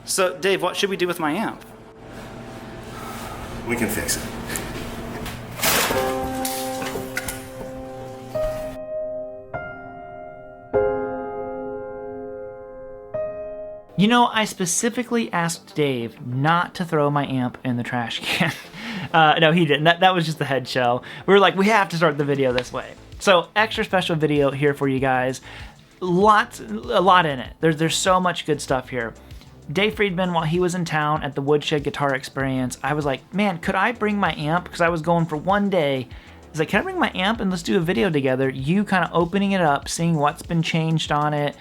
So, Dave, what should we do with my amp? We can fix it. You know, I specifically asked Dave not to throw my amp in the trash can. No, he didn't. That was just the head shell. We were like, we have to start the video this way. So, extra special video here for you guys. A lot in it. There's so much good stuff here. Dave Friedman, while he was in town at the Woodshed Guitar Experience, I was like, man, could I bring my amp? Because I was going for one day. He's like, can I bring my amp and let's do a video together? You kind of opening it up, seeing what's been changed on it.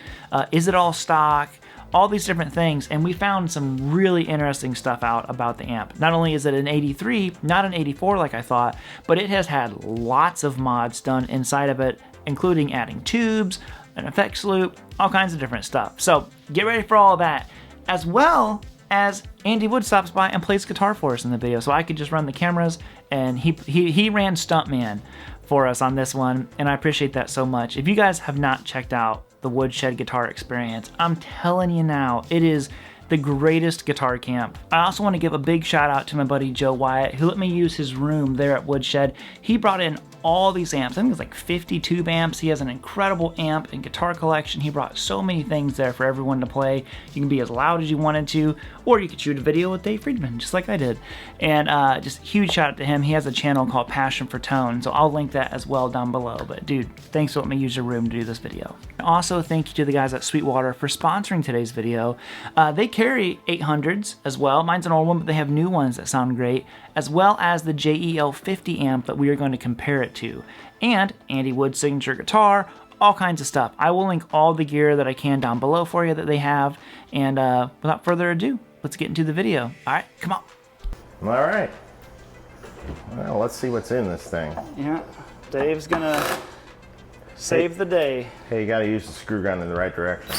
Is it all stock? All these different things, and we found some really interesting stuff out about the amp. Not only is it an 83, not an 84 like I thought, but it has had lots of mods done inside of it, including adding tubes, an effects loop, all kinds of different stuff. So get ready for all of that, as well as Andy Wood stops by and plays guitar for us in the video, so I could just run the cameras, and he ran Stuntman for us on this one, and I appreciate that so much. If you guys have not checked out the Woodshed Guitar Experience, I'm telling you now, it is the greatest guitar camp. I also want to give a big shout out to my buddy Joe Wyatt, who let me use his room there at Woodshed. He brought in all these amps. I think it was like 50 tube amps. He has an incredible amp and guitar collection. He brought so many things there for everyone to play. You can be as loud as you wanted to, or you could shoot a video with Dave Friedman, just like I did. And just huge shout out to him. He has a channel called Passion for Tone, so I'll link that as well down below. But dude, thanks for letting me use your room to do this video. Also, thank you to the guys at Sweetwater for sponsoring today's video. They carry 800s as well. Mine's an old one, but they have new ones that sound great, as well as the JEL 50 amp that we are going to compare it to, and Andy Wood's signature guitar, all kinds of stuff. I will link all the gear that I can down below for you that they have, and without further ado, let's get into the video. All right, come on. All right. Well, let's see what's in this thing. Yeah, Dave's gonna save the day. Hey, you gotta use the screw gun in the right direction.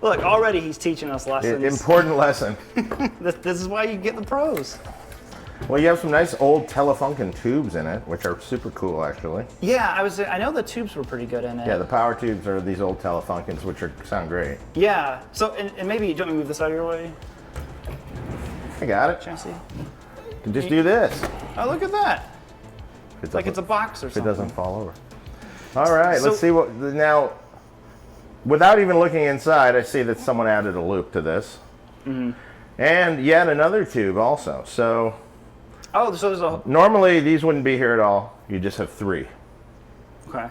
Look, already he's teaching us lessons. Important lesson. This is why you get the pros. Well, you have some nice old Telefunken tubes in it, which are super cool, actually. Yeah, I know the tubes were pretty good in it. Yeah, the power tubes are these old Telefunkens, which sound great. Yeah. So, and maybe you don't want me to move this out of your way. I got it. Chassis. You can just do this. Oh, look at that. It's like it's a box or something. If it doesn't fall over. All right, let's see what now. Without even looking inside, I see that someone added a loop to this. Mm-hmm. And yet another tube also. So. Oh, so there's a. Normally these wouldn't be here at all. You just have 3. Okay.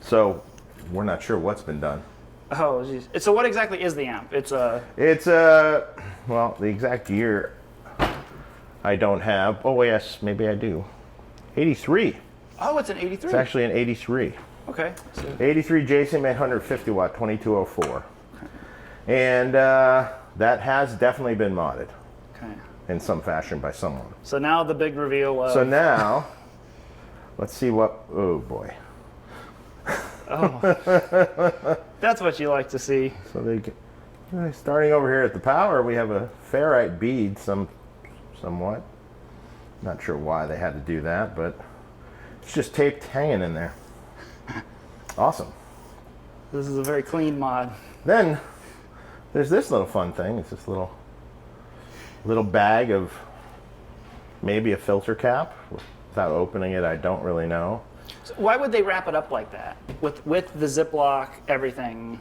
So we're not sure what's been done. Oh, geez. So what exactly is the amp? It's a. Well, the exact year I don't have. Oh yes, maybe I do. 83. Oh, it's an 83. It's actually an 83. Okay. So. 83 JCM 850 watt 2204. Okay. And that has definitely been modded. Okay. In some fashion by someone. So now the big reveal of... So now, let's see what... Oh boy. Oh. That's what you like to see. So starting over here at the power, we have a ferrite bead, somewhat. Not sure why they had to do that, but it's just taped hanging in there. Awesome. This is a very clean mod. Then there's this little fun thing. It's this little bag of maybe a filter cap. Without opening it, I don't really know. So why would they wrap it up like that with the Ziploc, everything?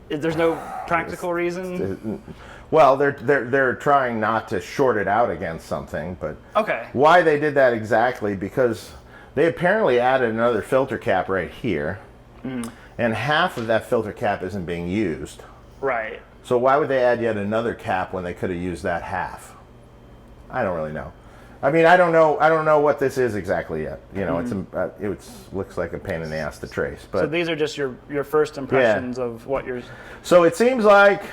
There's no practical reason. Well, they're trying not to short it out against something, but okay. Why they did that exactly? Because they apparently added another filter cap right here, and half of that filter cap isn't being used. Right. So why would they add yet another cap when they could have used that half? I don't really know. I mean, I don't know what this is exactly yet. You know, it looks like a pain in the ass to trace. But so these are just your first impressions of what you're. So it seems like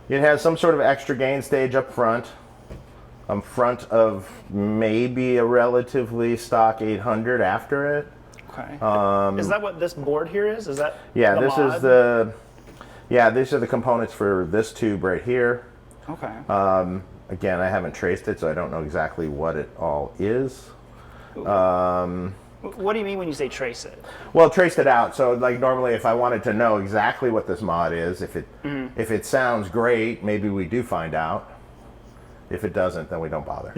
it has some sort of extra gain stage up front front of maybe a relatively stock 800 after it. Okay. Is that what this board here is? Is that? Yeah, the this mod? is the. Yeah, these are the components for this tube right here. Okay. Again, I haven't traced it, so I don't know exactly what it all is. What do you mean when you say trace it? Well, traced it out. So like normally if I wanted to know exactly what this mod is, if it sounds great, maybe we do find out. If it doesn't, then we don't bother.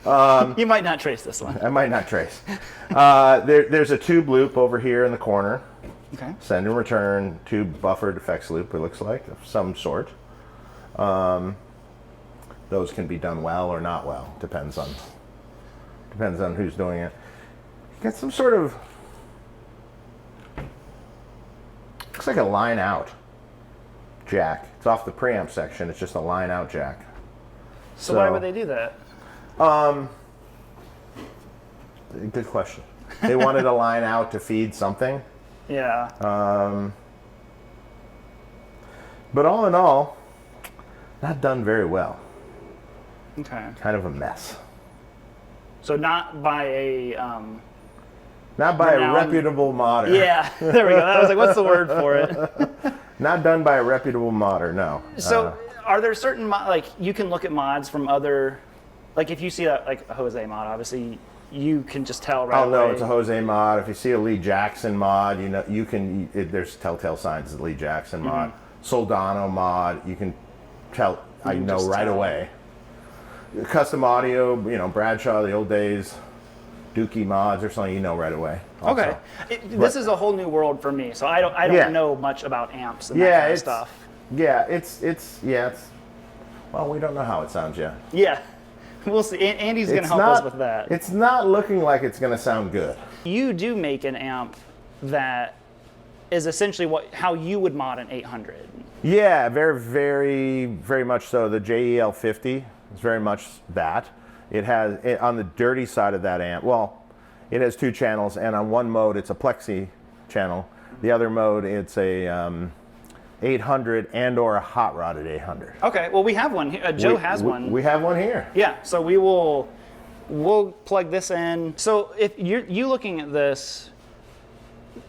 You might not trace this one. I might not trace. There's a tube loop over here in the corner. Okay. Send and return tube buffered effects loop, it looks like, of some sort. Those can be done well or not well. Depends on who's doing it. Got some sort of, looks like a line out jack. It's off the preamp section. It's just a line out jack. So why would they do that? Good question. They wanted a line out to feed something. Yeah. But all in all, not done very well. Okay. Kind of a mess. So not by a not by a reputable modder. Yeah, there we go. I was like, what's the word for it? Not done by a reputable modder, no. So are there certain like you can look at mods from other, like if you see like a Jose mod, obviously you can just tell right away. Oh no, it's a Jose mod. If you see a Lee Jackson mod, you know there's telltale signs of the Lee Jackson mod. Soldano mod, you can tell. I know right away. Custom audio, you know, Bradshaw, the old days, Dookie mods or something, you know right away. Also. Okay, this is a whole new world for me, so I don't know much about amps and that kind of stuff. Yeah, it's well, we don't know how it sounds yet. Yeah, we'll see. Andy's going to help us with that. It's not looking like it's going to sound good. You do make an amp that is essentially how you would mod an 800. Yeah, very, very, very much so. The JEL 50 is very much that. It has, on the dirty side of that amp, well, it has two channels, and on one mode it's a plexi channel. The other mode it's a 800 and or a hot rodded 800. Okay, well we have one here. Joe has one. We have one here. Yeah, so we'll plug this in. So if you looking at this,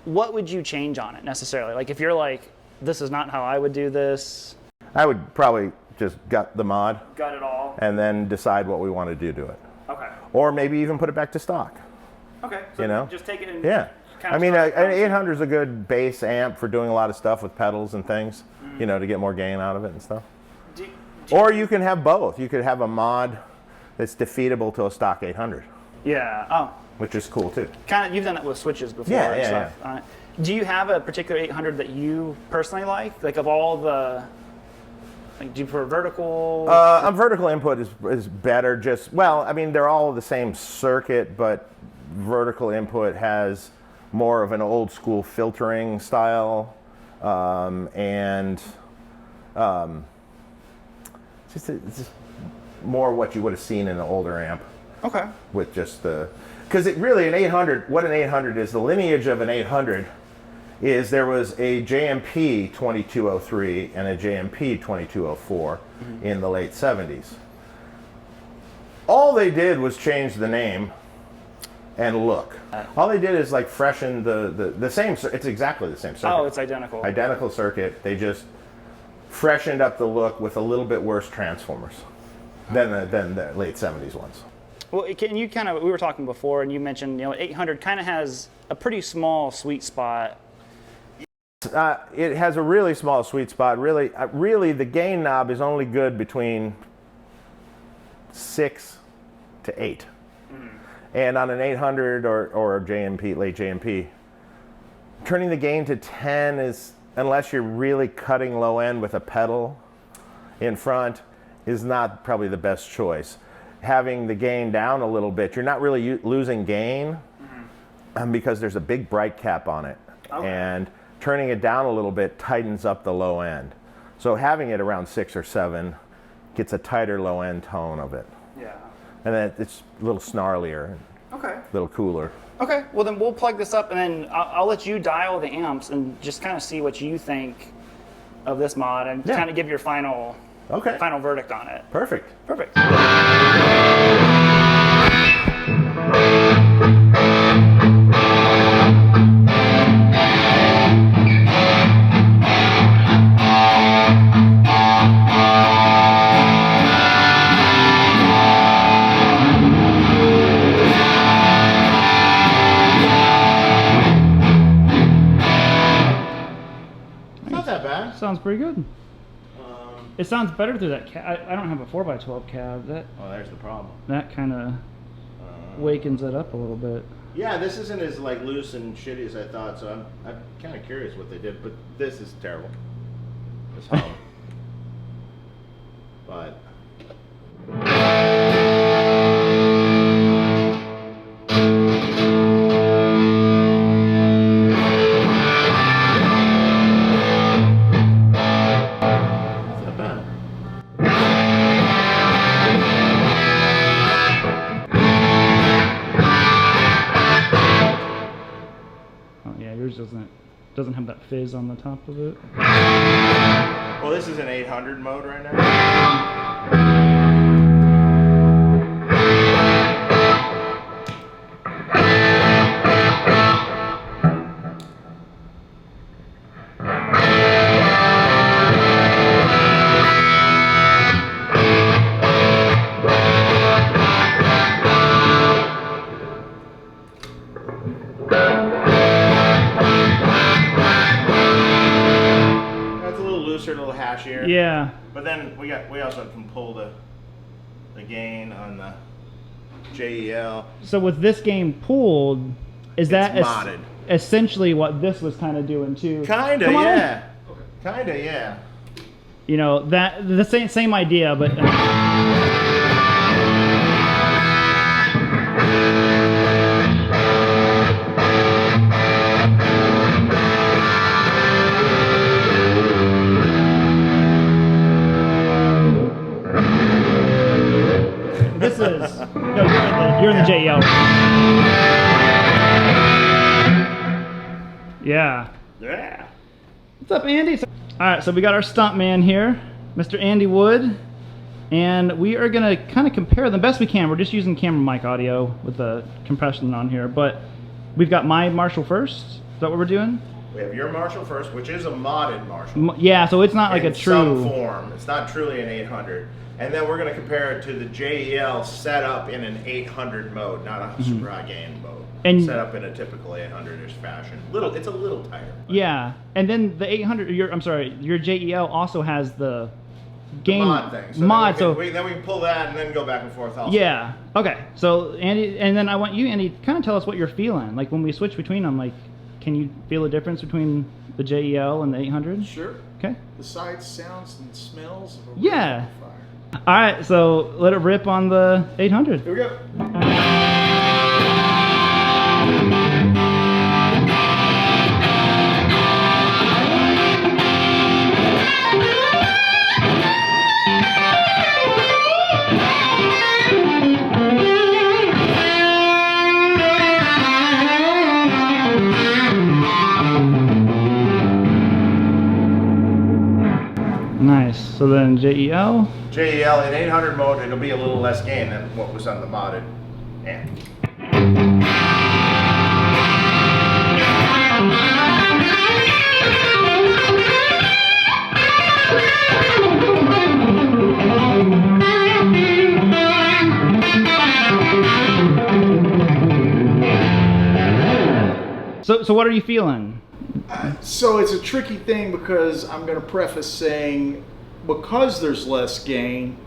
what would you change on it necessarily? Like if you're like, this is not how I would do this. I would probably just gut the mod. Gut it all. And then decide what we want to do to it. Okay. Or maybe even put it back to stock. Okay. So you know? just take it and I mean, an 800 is a good bass amp for doing a lot of stuff with pedals and things, you know, to get more gain out of it and stuff. Or you can have both. You could have a mod that's defeatable to a stock 800. Yeah. Oh. Which is cool too. Kind of, you've done that with switches before. Yeah, and stuff. Yeah. Do you have a particular 800 that you personally like? Like of all the, like, do you prefer vertical? Vertical input is better. Just, well, I mean, they're all the same circuit, but vertical input has more of an old school filtering style, and it's just more what you would have seen in an older amp. Okay. With just the, because it really, an 800, what an 800 is, the lineage of an 800 is there was a JMP 2203 and a JMP 2204 in the late 70s. All they did was change the name and look. All they did is like freshen the same, it's exactly the same circuit. Oh, it's identical. Identical circuit. They just freshened up the look with a little bit worse transformers than the late 70s ones. Well, can you kind of, we were talking before and you mentioned, you know, 800 kind of has a pretty small sweet spot. It has a really small sweet spot. Really, the gain knob is only good between 6 to 8. And on an 800 or a JMP, late JMP, turning the gain to 10 is, unless you're really cutting low end with a pedal in front, is not probably the best choice. Having the gain down a little bit, you're not really losing gain because there's a big bright cap on it. Okay. And turning it down a little bit tightens up the low end. So having it around 6 or 7 gets a tighter low end tone of it. Yeah. And then it's a little snarlier. Okay. A little cooler. Okay, well then we'll plug this up and then I'll let you dial the amps and just kind of see what you think of this mod and kind of give your final verdict on it. Perfect. Perfect. that bad. Sounds pretty good. It sounds better through that cab. I don't have a 4x12 cab. Oh, there's the problem. That kind of wakens it up a little bit. Yeah, this isn't as like loose and shitty as I thought, so I'm kind of curious what they did, but this is terrible. This hum. But doesn't have that fizz on the top of it. Well, this is an 800 mode right now. Yeah. But then we also can pull the gain on the JEL. So with this game pulled, is that modded? Essentially what this was kind of doing too? Kinda, yeah. Kinda, yeah. You know, that the same idea, but. This is no, you're in the JEL. Yeah. Yeah. What's up, Andy? All right, so we got our stunt man here, Mr. Andy Wood, and we are gonna kind of compare them best we can. We're just using camera mic audio with the compression on here, but we've got my Marshall first. Is that what we're doing? We have your Marshall first, which is a modded Marshall. Yeah, so it's not like a true. In some form. It's not truly an 800. And then we're going to compare it to the JEL set up in an 800 mode, not a super high gain mode. And set up in a typical 800-ish fashion. It's a little tighter. Yeah, and then the 800. Your JEL also has the gain the mod thing. So then we can pull that and then go back and forth. Also. Yeah. Okay. So Andy, and then I want you, Andy, kind of tell us what you're feeling. Like when we switch between them, like, can you feel a difference between the JEL and the 800? Sure. Okay. The sights, sounds, and smells of a yeah. amplifier. All right, so let it rip on the 800. Here we go. Nice. So then JEL. JEL in 800 mode, it'll be a little less gain than what was on the modded amp. So what are you feeling? So it's a tricky thing because I'm going to preface saying because there's less gain,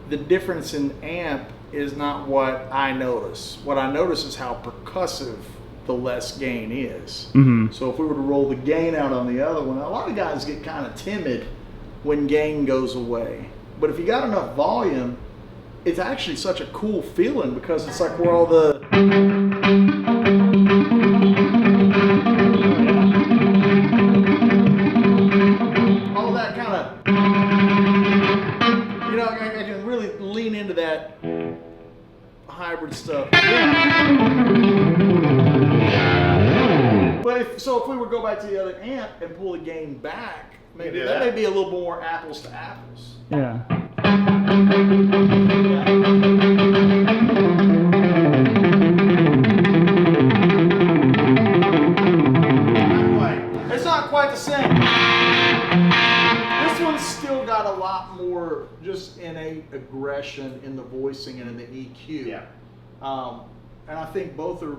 the difference in amp is not what I notice. What I notice is how percussive the less gain is. Mm-hmm. So if we were to roll the gain out on the other one, a lot of guys get kind of timid when gain goes away. But if you got enough volume, it's actually such a cool feeling because it's like where all the that kind of, you know, I can really lean into that hybrid stuff. Yeah. But if we were to go back to the other amp and pull the gain back, maybe that may be a little more apples to apples. Yeah. It's not quite the same. This one's still got a lot more just innate aggression in the voicing and in the EQ. Yeah. And I think both are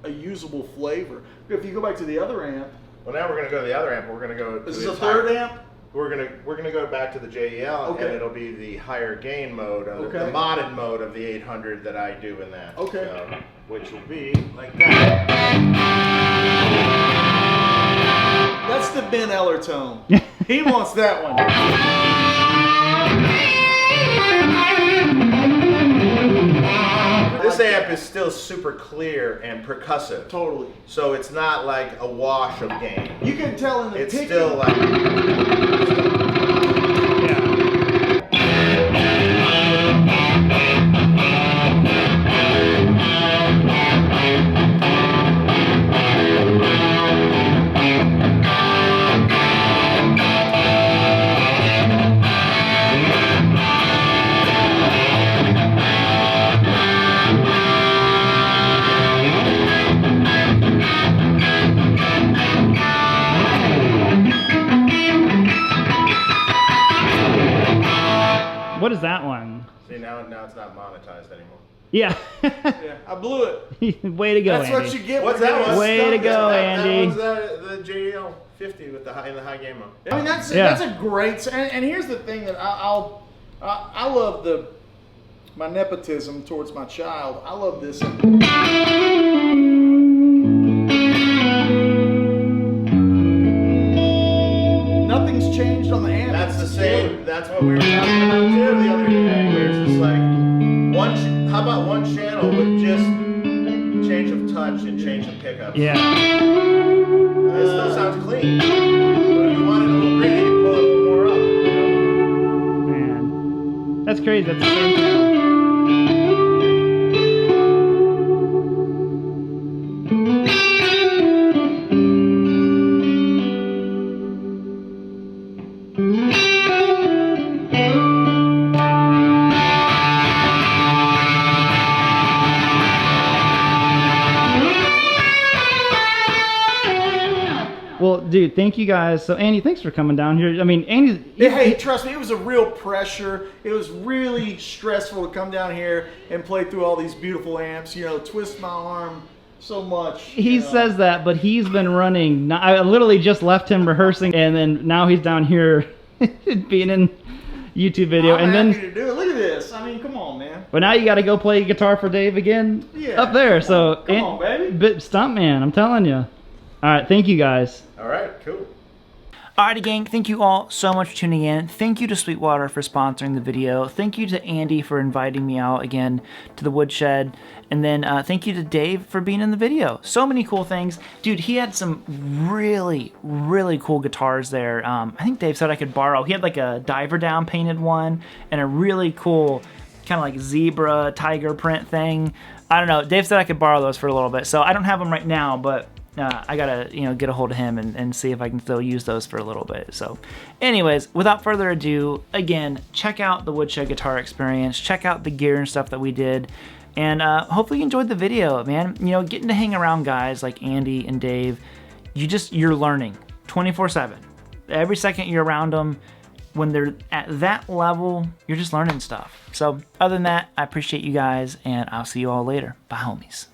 a usable flavor. If you go back to the other amp, Well, now we're going to go to the other amp. We're going to go. This is a third amp. We're gonna go back to the JEL, okay. and it'll be the higher gain mode, of the modded mode of the 800 that I do in that. Okay. So, which will be like that. That's the Ben Eller tone. He wants that one. This amp is still super clear and percussive. Totally. So it's not like a wash of gain. You can tell in the It's picking. still like... What is that one? See, now it's not monetized anymore. Yeah. Yeah, I blew it. Way to go, That's Andy. what you get. What's that one? Way to go, Andy. That was the JEL 50 with in the high gain mode. I mean, that's a great. And here's the thing that I love my nepotism towards my child. I love this. Nothing's changed on the amp. That's the same. That's what we were talking about too the other day. Where it's just like how about one channel with just change of touch and change of pickups? Yeah. It still sounds clean. But if you want it a little gritty, you pull it a little more up. Man, that's crazy. That's the same channel. Well, dude, thank you guys. So, Andy, thanks for coming down here. I mean, Andy... Hey, trust me, it was a real pressure. It was really stressful to come down here and play through all these beautiful amps, twist my arm so much. He says that, but he's been running... I literally just left him rehearsing, and then now he's down here being in YouTube video. I'm and happy to do it. Look at this. I mean, come on, man. But now you got to go play guitar for Dave again up there. So, come on, baby. Stuntman, I'm telling you. All right, thank you guys. All right, cool. Alrighty gang, thank you all so much for tuning in. Thank you to Sweetwater for sponsoring the video. Thank you to Andy for inviting me out again to the woodshed. And then thank you to Dave for being in the video. So many cool things. Dude, he had some really, really cool guitars there. I think Dave said I could borrow. He had like a diver down painted one and a really cool kind of like zebra tiger print thing. I don't know. Dave said I could borrow those for a little bit. So I don't have them right now, but I gotta, get a hold of him and see if I can still use those for a little bit. So anyways, without further ado, again, check out the Woodshed Guitar Experience, check out the gear and stuff that we did, and hopefully you enjoyed the video, man. Getting to hang around guys like Andy and Dave, you're learning 24/7. Every second you're around them, when they're at that level, you're just learning stuff. So other than that, I appreciate you guys, and I'll see you all later. Bye, homies.